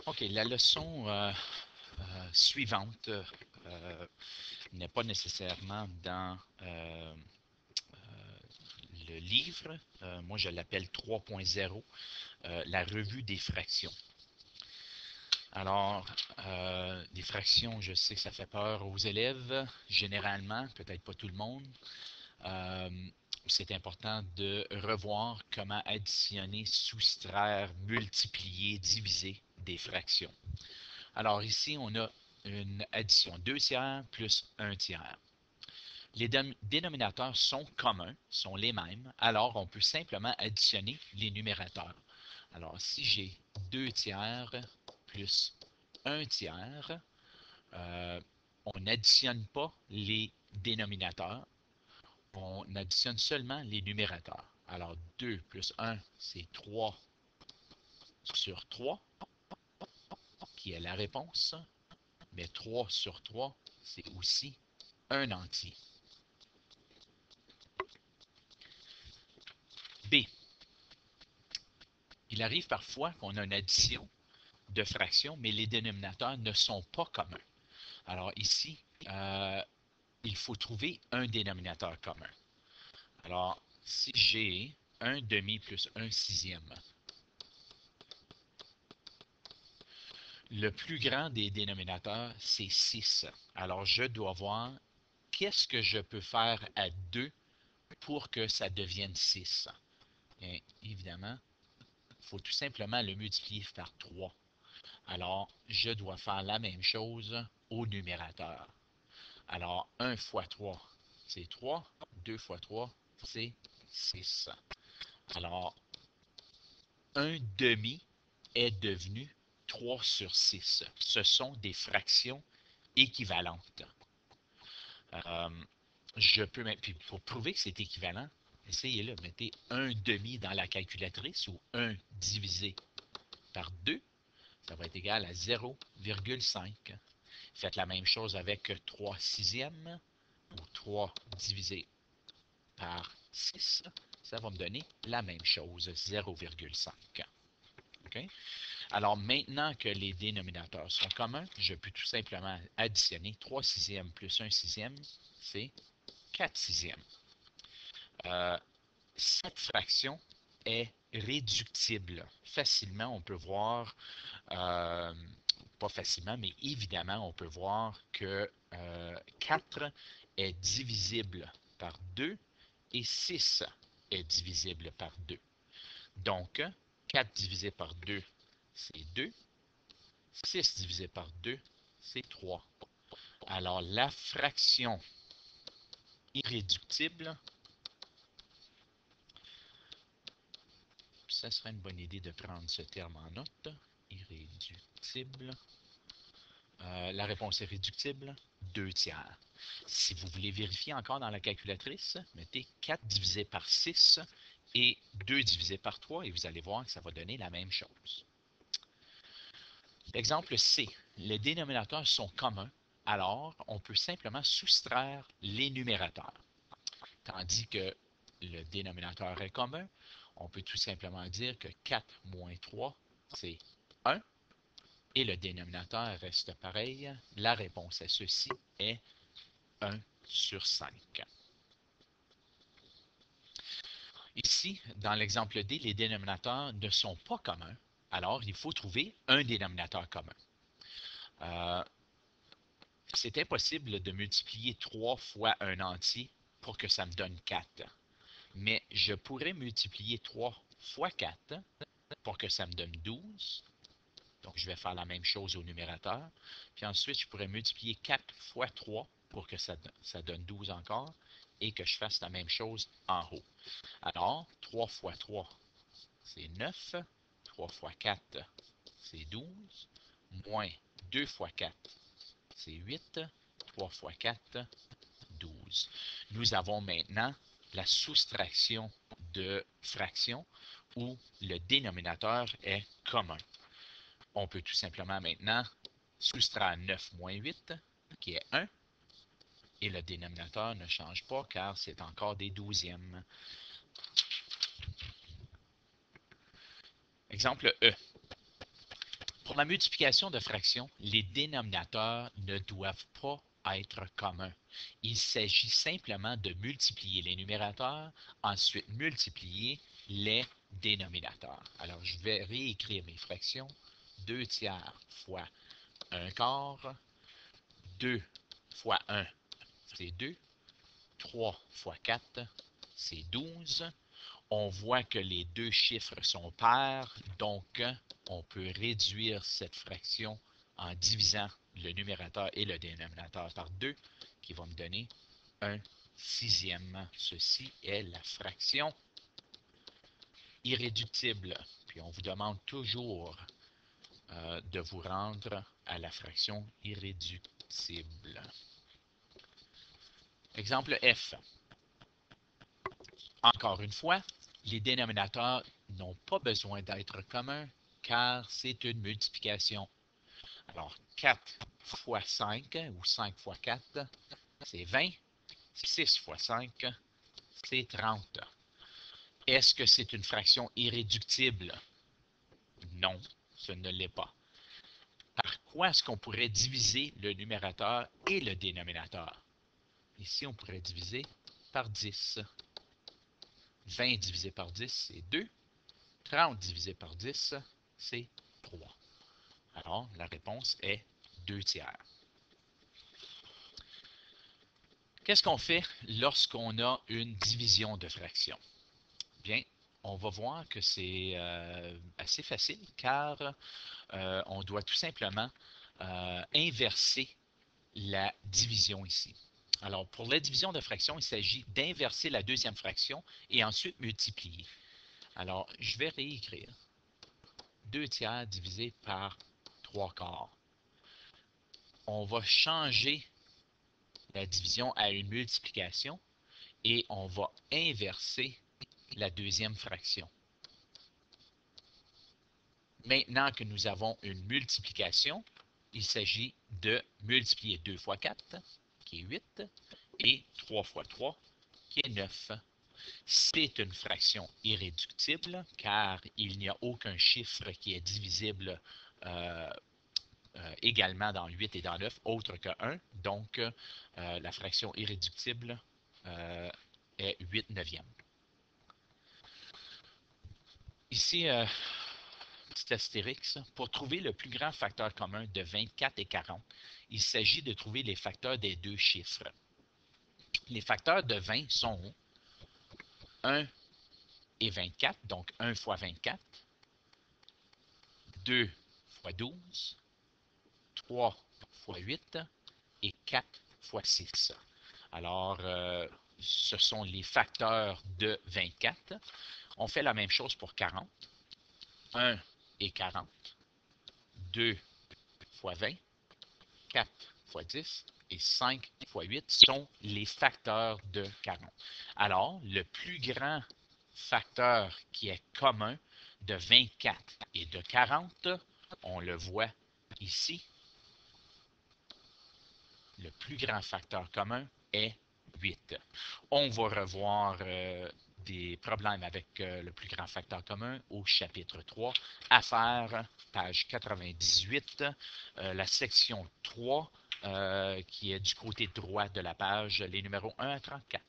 OK, la leçon suivante n'est pas nécessairement dans le livre. Moi, je l'appelle 3.0, la revue des fractions. Alors, des fractions, je sais que ça fait peur aux élèves, généralement, peut-être pas tout le monde. C'est important de revoir comment additionner, soustraire, multiplier, diviser des fractions. Alors ici, on a une addition 2 tiers plus 1 tiers. Les dénominateurs sont communs, sont les mêmes, alors on peut simplement additionner les numérateurs. Alors si j'ai 2 tiers plus 1 tiers, on n'additionne pas les dénominateurs, on additionne seulement les numérateurs. Alors 2 plus 1, c'est 3 sur 3, qui est la réponse. Mais 3 sur 3, c'est aussi un entier. B. Il arrive parfois qu'on a une addition de fractions, mais les dénominateurs ne sont pas communs. Alors ici, il faut trouver un dénominateur commun. Alors, si j'ai 1 demi plus 1 sixième, le plus grand des dénominateurs, c'est 6. Alors, je dois voir qu'est-ce que je peux faire à 2 pour que ça devienne 6. Bien, évidemment, il faut tout simplement le multiplier par 3. Alors, je dois faire la même chose au numérateur. Alors, 1 fois 3, c'est 3. 2 fois 3, c'est 6. Alors, 1 demi est devenu 3 sur 6. Ce sont des fractions équivalentes. Je peux même, puis pour prouver que c'est équivalent, essayez-le, mettez 1 demi dans la calculatrice ou 1 divisé par 2, ça va être égal à 0,5. Faites la même chose avec 3 sixièmes ou 3 divisé par 6, ça va me donner la même chose, 0,5. Okay? Alors maintenant que les dénominateurs sont communs, je peux tout simplement additionner 3 sixièmes plus 1 sixième, c'est 4 sixièmes. Cette fraction est réductible. Facilement, on peut voir, pas facilement, mais évidemment, on peut voir que 4 est divisible par 2 et 6 est divisible par 2. Donc, 4 divisé par 2, c'est 2. 6 divisé par 2, c'est 3. Alors, la fraction irréductible, ça serait une bonne idée de prendre ce terme en note. Irréductible. La réponse est réductible, 2 tiers. Si vous voulez vérifier encore dans la calculatrice, mettez 4 divisé par 6 et 2 divisé par 3 et vous allez voir que ça va donner la même chose. Exemple C. Les dénominateurs sont communs, alors on peut simplement soustraire les numérateurs. Tandis que le dénominateur est commun, on peut tout simplement dire que 4 moins 3, c'est 1. Et le dénominateur reste pareil. La réponse à ceci est 1 sur 5. Ici, dans l'exemple D, les dénominateurs ne sont pas communs. Alors, il faut trouver un dénominateur commun. C'est impossible de multiplier 3 fois un entier pour que ça me donne 4. Mais je pourrais multiplier 3 fois 4 pour que ça me donne 12. Donc, je vais faire la même chose au numérateur. Puis ensuite, je pourrais multiplier 4 fois 3 pour que ça donne 12 encore et que je fasse la même chose en haut. Alors, 3 fois 3, c'est 9. 3 fois 4, c'est 12. Moins 2 fois 4, c'est 8. 3 fois 4, 12. Nous avons maintenant la soustraction de fractions où le dénominateur est commun. On peut tout simplement maintenant soustraire 9 moins 8, qui est 1, et le dénominateur ne change pas car c'est encore des douzièmes. Exemple E. Pour la multiplication de fractions, les dénominateurs ne doivent pas être communs. Il s'agit simplement de multiplier les numérateurs, ensuite multiplier les dénominateurs. Alors, je vais réécrire mes fractions. 2 tiers fois 1 quart. 2 fois 1, c'est 2. 3 fois 4, c'est 12. On voit que les deux chiffres sont pairs, donc on peut réduire cette fraction en divisant le numérateur et le dénominateur par 2, qui va me donner 1 sixième. Ceci est la fraction irréductible. Puis on vous demande toujours de vous rendre à la fraction irréductible. Exemple F. Encore une fois, les dénominateurs n'ont pas besoin d'être communs car c'est une multiplication. Alors, 4 fois 5 ou 5 fois 4, c'est 20. 6 fois 5, c'est 30. Est-ce que c'est une fraction irréductible? Non, ce ne l'est pas. Par quoi est-ce qu'on pourrait diviser le numérateur et le dénominateur? Ici, on pourrait diviser par 10. 20 divisé par 10, c'est 2. 30 divisé par 10, c'est 3. Alors, la réponse est 2 tiers. Qu'est-ce qu'on fait lorsqu'on a une division de fraction? Bien, on va voir que c'est assez facile car on doit tout simplement inverser la division ici. Alors, pour la division de fraction, il s'agit d'inverser la deuxième fraction et ensuite multiplier. Alors, je vais réécrire. 2 tiers divisé par 3 quarts. On va changer la division à une multiplication et on va inverser la deuxième fraction. Maintenant que nous avons une multiplication, il s'agit de multiplier 2 fois 4, qui est 8, et 3 fois 3, qui est 9. C'est une fraction irréductible, car il n'y a aucun chiffre qui est divisible également dans le 8 et dans le 9, autre que 1. Donc, la fraction irréductible est 8 neuvièmes. Ici, petit astérix, pour trouver le plus grand facteur commun de 24 et 40, il s'agit de trouver les facteurs des deux chiffres. Les facteurs de 20 sont 1 et 24, donc 1 fois 24, 2 fois 12, 3 fois 8 et 4 fois 6. Alors, ce sont les facteurs de 24. On fait la même chose pour 40. 1 et 40, 2 fois 20, 4 fois 10 et 5 fois 8 sont les facteurs de 40. Alors, le plus grand facteur qui est commun de 24 et de 40, on le voit ici. Le plus grand facteur commun est 8. On va revoir des problèmes avec le plus grand facteur commun au chapitre 3. Affaires, page 98, la section 3, qui est du côté droit de la page, les numéros 1 à 34.